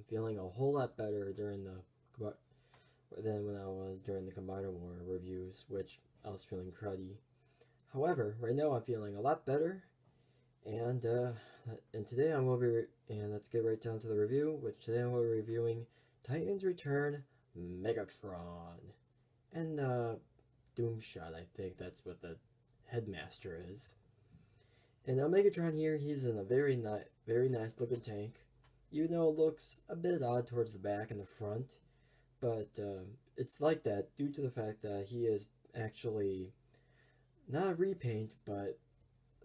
feeling a whole lot better during than when I was during the Combiner War reviews, which I was feeling cruddy. However, right now I'm feeling a lot better, and today I'm going to be and let's get right down to the review. Which today I'm going to be reviewing Titans Return Megatron and Doomshot. I think that's what the Headmaster is. And now Megatron here, he's in a very nice looking tank, even though it looks a bit odd towards the back and the front. But it's like that due to the fact that he is actually not a repaint, but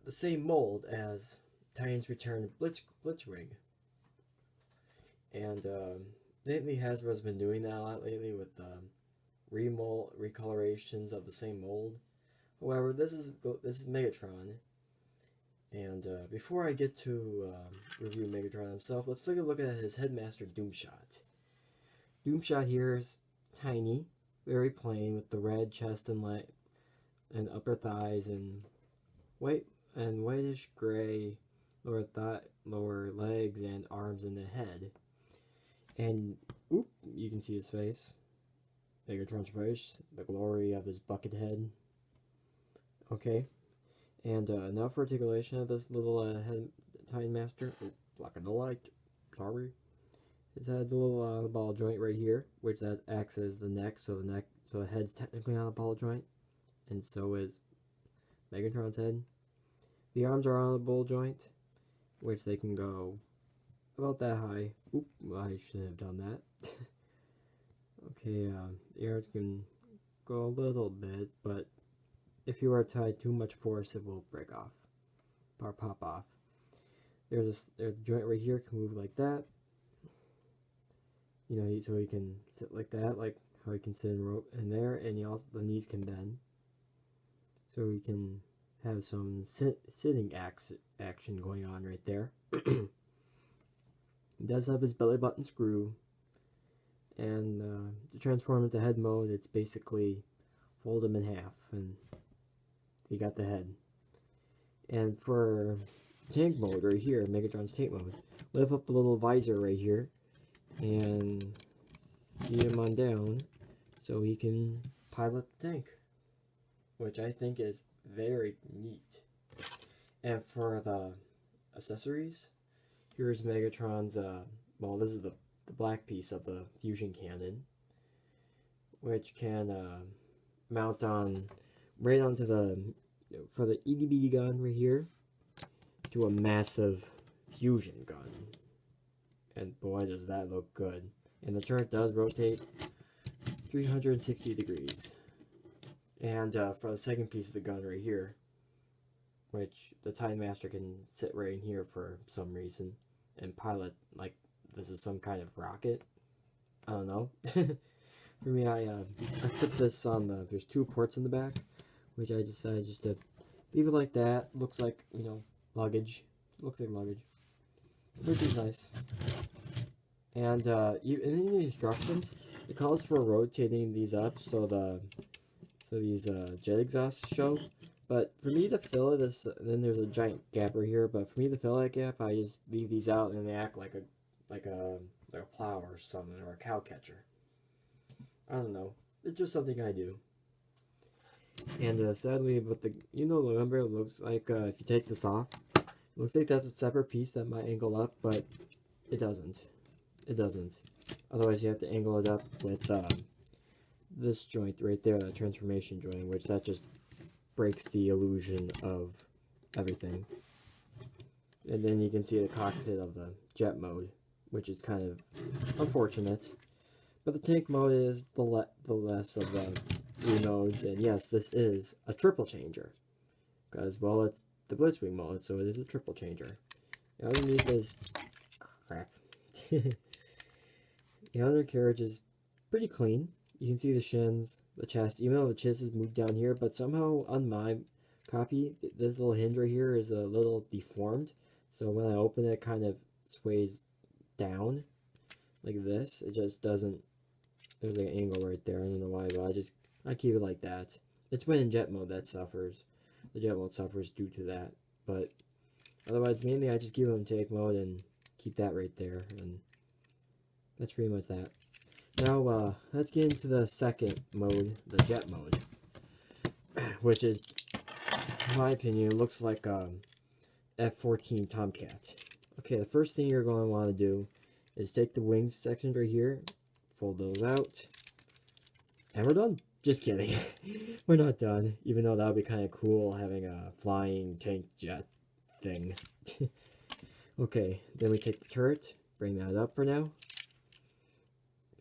the same mold as Titans Return Blitzwing. And lately Hasbro's been doing that a lot lately with recolorations of the same mold. However, this is Megatron. And before I get to review Megatron himself, let's take a look at his Headmaster Doomshot. Doomshot here is tiny, very plain, with the red chest and upper thighs and whitish gray lower legs and arms and the head. And you can see his face, Megatron's face, the glory of his bucket head. Okay. And now for articulation of this little Titan Master. Blocking the light. Sorry. It has a little ball joint right here, which that acts as the neck. So the head's technically on a ball joint, and so is Megatron's head. The arms are on a ball joint, which they can go about that high. Oop! I shouldn't have done that. Okay, the arms can go a little bit, but if you are tied too much force, it will break off or pop off. There's a joint right here, can move like that. You know, so he can sit like that, like how he can sit in there, and the knees can bend, so he can have some sitting action going on right there. He does have his belly button screw, and to transform into head mode, it's basically fold him in half, and you got the head. And for tank mode right here, Megatron's tank mode, lift up the little visor right here and see him on down so he can pilot the tank, which I think is very neat. And for the accessories, here's Megatron's well, this is the black piece of the fusion cannon, which can mount on right onto for the EDB gun right here to a massive fusion gun. And boy, does that look good. And the turret does rotate 360 degrees. And for the second piece of the gun right here, which the Titan Master can sit right in here for some reason and pilot like this is some kind of rocket. I don't know. For me, I put this on there's two ports in the back, which I decided just to leave it like that. Looks like, you know, luggage. Looks like luggage, which is nice. And in the instructions, it calls for rotating these up so these jet exhausts show. But for me to fill it, then there's a giant gap right here. But for me to fill that gap, I just leave these out and they act like a plow or something, or a cow catcher. I don't know. It's just something I do. And sadly, but remember, it looks like if you take this off, it looks like that's a separate piece that might angle up, but it doesn't. It doesn't. Otherwise, you have to angle it up with this joint right there, the transformation joint, which that just breaks the illusion of everything. And then you can see the cockpit of the jet mode, which is kind of unfortunate. But the tank mode is the less of the three modes, and yes, this is a triple changer. Because, well, it's the Blitzwing mode, so it is a triple changer. And underneath is crap. The undercarriage is pretty clean. You can see the shins, the chest, even though the chest is moved down here, but somehow on my copy, this little hinge right here is a little deformed. So when I open it, it kind of sways down like this. It just doesn't, there's an angle right there. I don't know why, but I keep it like that. It's when in jet mode that suffers. The jet mode suffers due to that. But otherwise, mainly I just keep it in tank mode and keep that right there. And that's pretty much that. Now, let's get into the second mode, the jet mode, which is, in my opinion, looks like F-14 Tomcat. Okay, the first thing you're going to want to do is take the wings sections right here, fold those out, and we're done. Just kidding. We're not done, even though that would be kind of cool having a flying tank jet thing. Okay, then we take the turret, bring that up for now.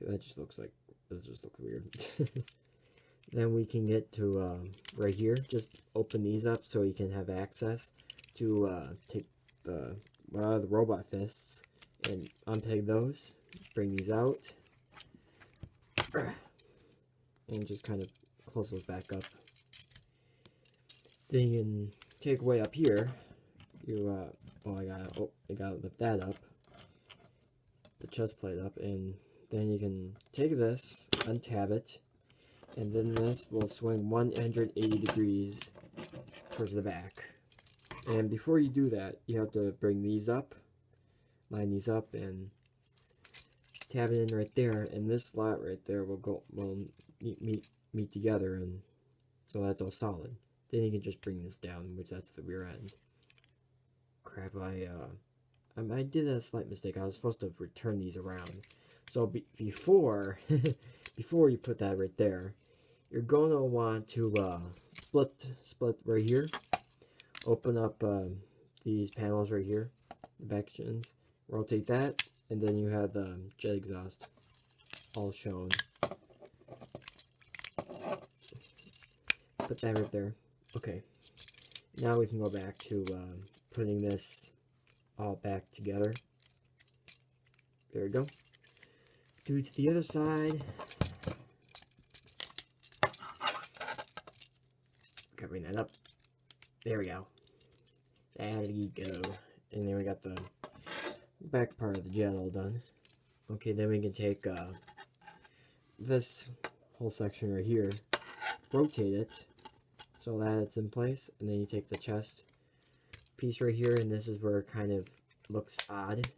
That just looks like, this just looks weird. Then we can get to right here. Just open these up so you can have access to take the robot fists and unpeg those. Bring these out. And just kind of close those back up. Then you can take away up here. You I gotta lift that up. The chest plate up, and then you can take this, untab it, and then this will swing 180 degrees towards the back. And before you do that, you have to bring these up, line these up, and tab it in right there, and this slot right there will meet together, and so that's all solid. Then you can just bring this down, which that's the rear end. Crap, I did a slight mistake. I was supposed to return these around. So before before you put that right there, you're going to want to split right here. Open up these panels right here, the back sections. Rotate that, and then you have the jet exhaust all shown. Put that right there. Okay. Now we can go back to putting this all back together. There we go. Do it to the other side. Okay, bring that up. There we go. There you go. And then we got the back part of the jet all done. Okay, then we can take this whole section right here, rotate it so that it's in place, and then you take the chest piece right here, and this is where it kind of looks odd.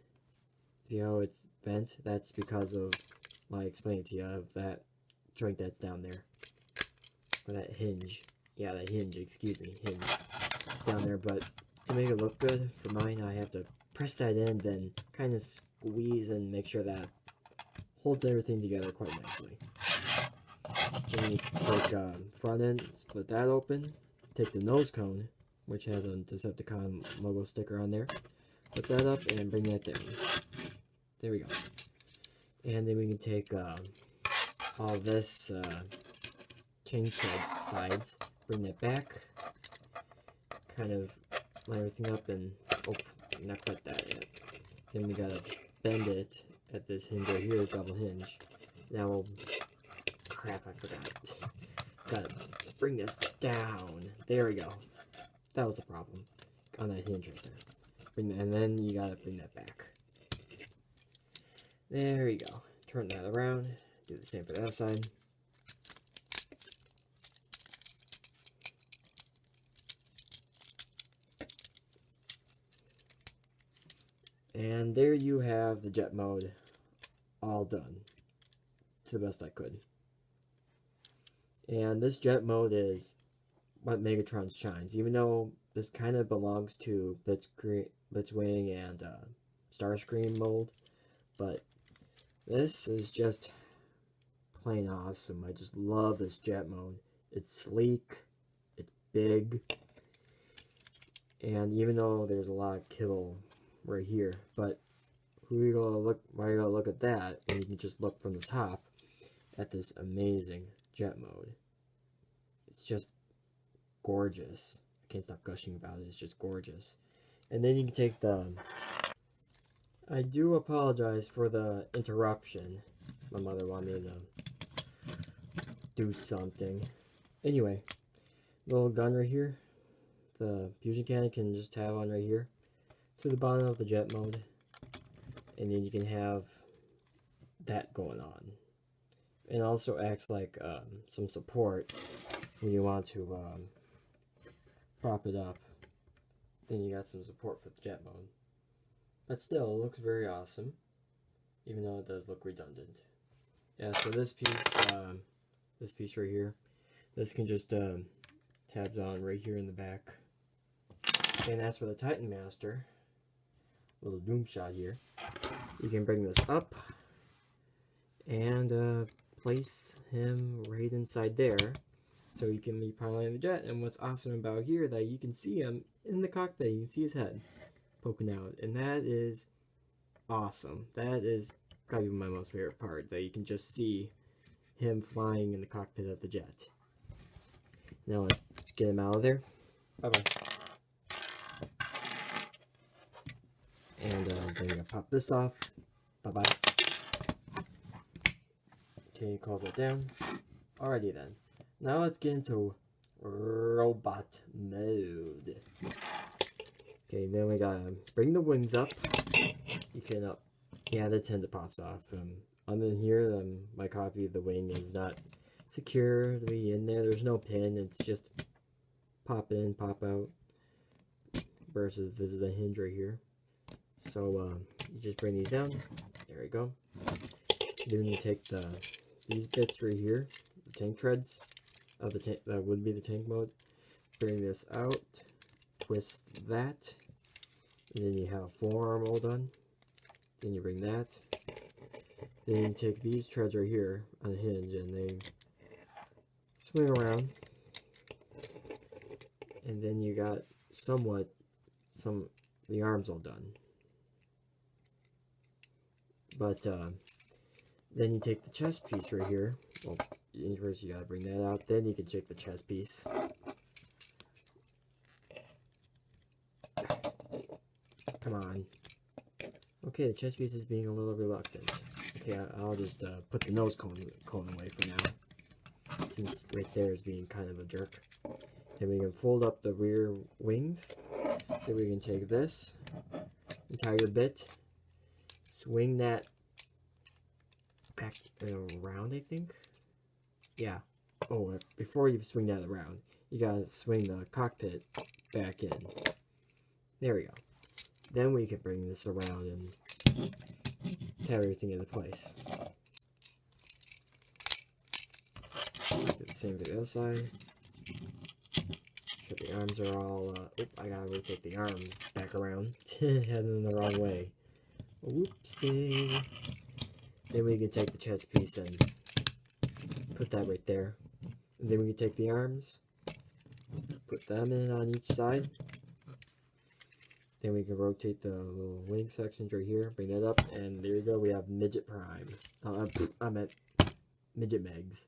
See how it's bent? That's because of, well, I explained to you, of that joint that's down there. Or that hinge. Yeah, that hinge, excuse me, hinge. It's down there, but to make it look good, for mine, I have to press that in, then kind of squeeze and make sure that holds everything together quite nicely. Then you take front end, split that open, take the nose cone, which has a Decepticon logo sticker on there, put that up and bring that down. There we go. And then we can take all this chain thread sides, bring that back, kind of line everything up, and oh, not quite that yet. Then we gotta bend it at this hinge right here, double hinge. Now we'll, crap, I forgot. Gotta bring this down. There we go. That was the problem on that hinge right there. And then you gotta bring that back. There you go. Turn that around. Do the same for the other side. And there you have the jet mode all done to the best I could. And this jet mode is what Megatron shines, even though this kind of belongs to Blitzwing and Starscream mold, but this is just plain awesome. I just love this jet mode. It's sleek, it's big, and even though there's a lot of kibble right here, but why are you gonna look at that when you can just look from the top at this amazing jet mode? It's just gorgeous. I can't stop gushing about it. It's just gorgeous. And then you can take the, I do apologize for the interruption. My mother wanted me to do something. Anyway, little gun right here. The fusion cannon can just have on right here to the bottom of the jet mode, and then you can have that going on. It also acts like some support when you want to prop it up. Then you got some support for the jet mode. But still, it looks very awesome. even though it does look redundant. Yeah, so this piece right here, this can just tabs on right here in the back. And as for the Titan Master, little doom shot here, you can bring this up and place him right inside there, so you can be piloting the jet. And what's awesome about here, that you can see him in the cockpit, you can see his head poking out, and that is awesome. That is probably my most favorite part, that you can just see him flying in the cockpit of the jet. Now let's get him out of there. Bye-bye. And then you're gonna pop this off. Bye-bye. Okay, close that down. Alrighty then. Now let's get into robot mode. Okay, then we gotta bring the wings up. You can yeah, the tender pops off. Under here, my copy of the wing is not securely in there. There's no pin. It's just pop in, pop out. Versus this is a hinge right here. So you just bring these down. There we go. Then you take these bits right here, the tank treads of the tank, that would be the tank mode. Bring this out, twist that, and then you have a forearm all done. Then you bring that. Then you take these treads right here on a hinge and they swing around. And then you got the arms all done. But then you take the chest piece right here. Well, first you gotta bring that out. Then you can check the chest piece. Come on. Okay, the chest piece is being a little reluctant. Okay, I'll just put the nose cone away for now, since right there is being kind of a jerk. Then we can fold up the rear wings. Then we can take this entire bit, swing that back around, I think. Yeah. Oh, before you swing that around, you gotta swing the cockpit back in. There we go. Then we can bring this around and have everything into place. Do the same to the other side. So the arms are all, I gotta rotate the arms back around. Heading the wrong way. Whoopsie. Then we can take the chest piece and put that right there. And then we can take the arms, put them in on each side. Then we can rotate the little wing sections right here, bring that up, and there you go, we have Midget Prime. I meant Midget Megs.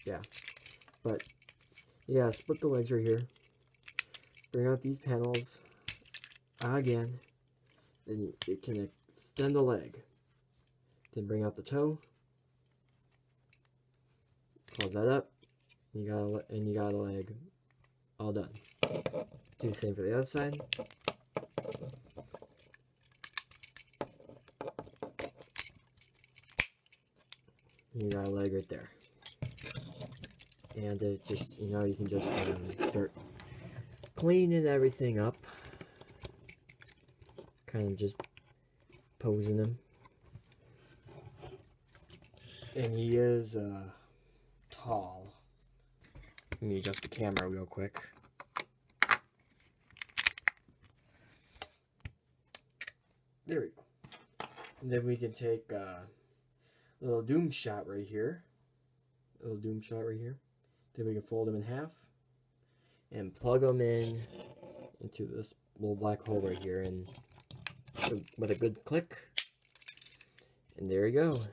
Yeah. But, yeah, split the legs right here. Bring out these panels again. Then you can extend the leg. Then bring out the toe. Close that up. You got a leg all done. Do the same for the other side. You got a leg right there. And it just, you can just start cleaning everything up. Kind of just posing him. And he is tall. Let me adjust the camera real quick. There we go. And then we can take a little doom shot right here. Then we can fold them in half and plug them into this little black hole right here, and with a good click. And there you go.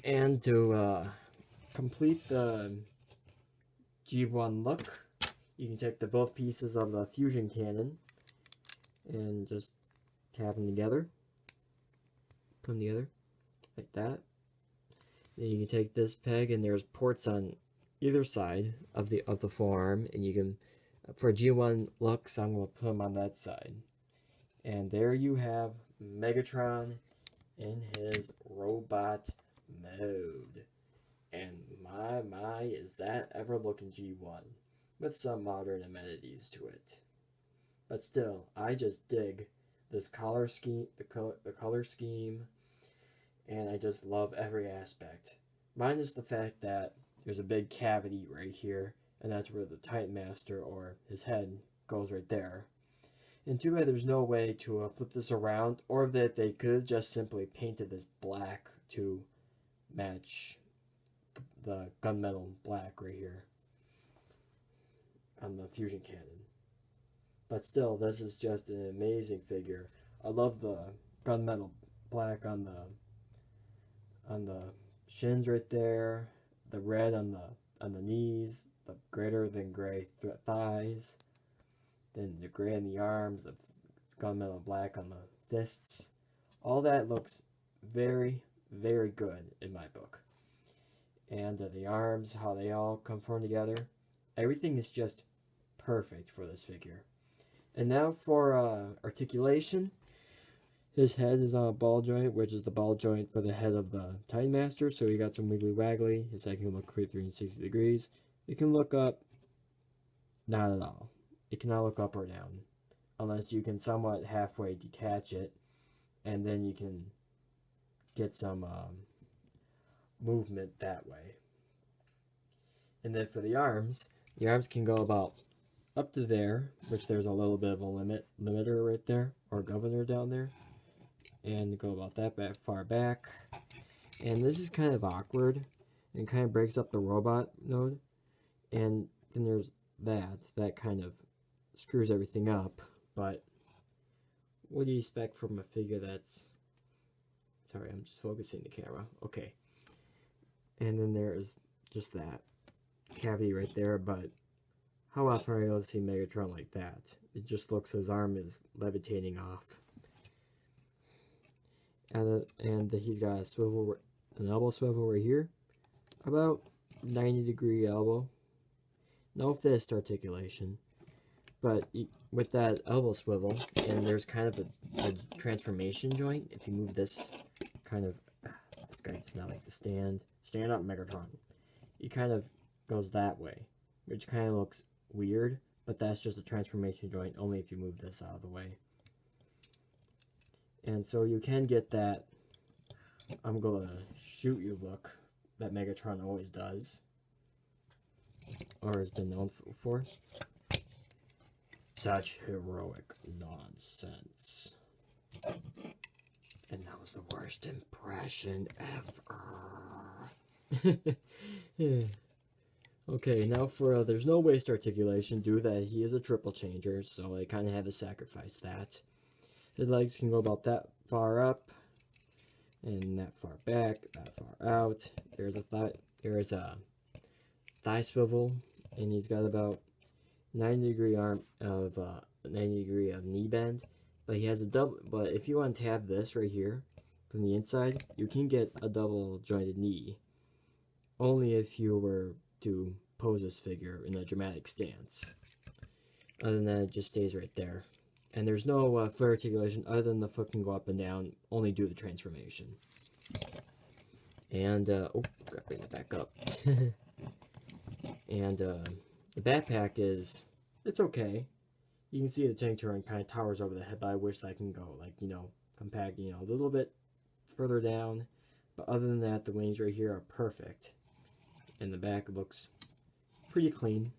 And to complete the G1 look, you can take both pieces of the fusion cannon and just tap them together. Put them together like that. Then you can take this peg, and there's ports on either side of the forearm, and you can, for G1 looks, I'm going to put them on that side. And there you have Megatron in his robot mode. And my, is that ever looking G1 with some modern amenities to it. But still, I just dig this color scheme, the color scheme, and I just love every aspect. Minus the fact that there's a big cavity right here, and that's where the Titan Master, or his head, goes right there. And too bad there's no way to flip this around, or that they could have just simply painted this black to match the gunmetal black right here on the fusion cannon. But still, this is just an amazing figure. I love the gunmetal black on the shins right there, the red on the knees, the greater than gray thighs, then the gray on the arms, the gunmetal black on the fists. All that looks very, very good in my book. And the arms, how they all conform together. Everything is just perfect for this figure. And now for articulation. His head is on a ball joint, which is the ball joint for the head of the Titan Master. So you got some wiggly waggly. His head can look 360 degrees. It can look up. Not at all. It cannot look up or down. Unless you can somewhat halfway detach it. And then you can get some movement that way. And then for the arms can go about up to there, which there's a little bit of a limiter right there, or governor down there, and go about that far back. And this is kind of awkward and kind of breaks up the robot node. And then there's that kind of screws everything up. But what do you expect from a figure that's, sorry, I'm just focusing the camera. Okay. And then there's just that cavity right there, but how often are you able to see Megatron like that? It just looks his arm is levitating off. And he's got a swivel, an elbow swivel right here, about 90-degree elbow. No fist articulation, but with that elbow swivel, and there's kind of a transformation joint. If you move this kind of, this guy does not like to stand up, Megatron. He kind of goes that way, which kind of looks weird, but that's just a transformation joint only if you move this out of the way. And so you can get that I'm gonna shoot you look that Megatron always does, or has been known for. Such heroic nonsense. And that was the worst impression ever. Okay, now for there's no waist articulation due to that he is a triple changer, so I kind of had to sacrifice that. His legs can go about that far up, and that far back, that far out. There's a thigh swivel, and he's got about 90-degree arm of 90-degree of knee bend. But he has a double. But if you untab this right here from the inside, you can get a double jointed knee. Only if you were to pose this figure in a dramatic stance. Other than that, it just stays right there. And there's no foot articulation other than the foot can go up and down, only due to transformation. And, oh, gotta bring that back up. And, the backpack is, it's okay. You can see the tank turret kind of towers over the head, but I wish that I can go, like, you know, compact, you know, a little bit further down. But other than that, the wings right here are perfect. And the back looks pretty clean.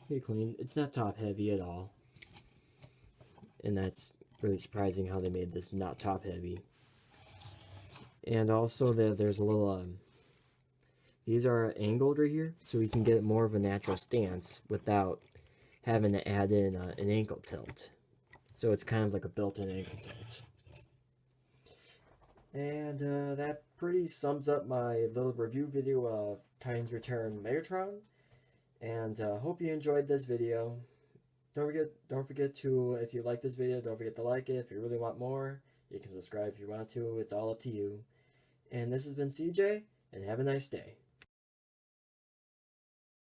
Pretty clean. It's not top heavy at all. And that's really surprising how they made this not top heavy. And also there's a little, these are angled right here, so we can get more of a natural stance without having to add in an ankle tilt. So it's kind of like a built-in ankle tilt. And that pretty sums up my little review video of Titans Return Megatron. And hope you enjoyed this video. Don't forget to, if you like this video, don't forget to like it. If you really want more, you can subscribe if you want to. It's all up to you. And this has been CJ, and have a nice day.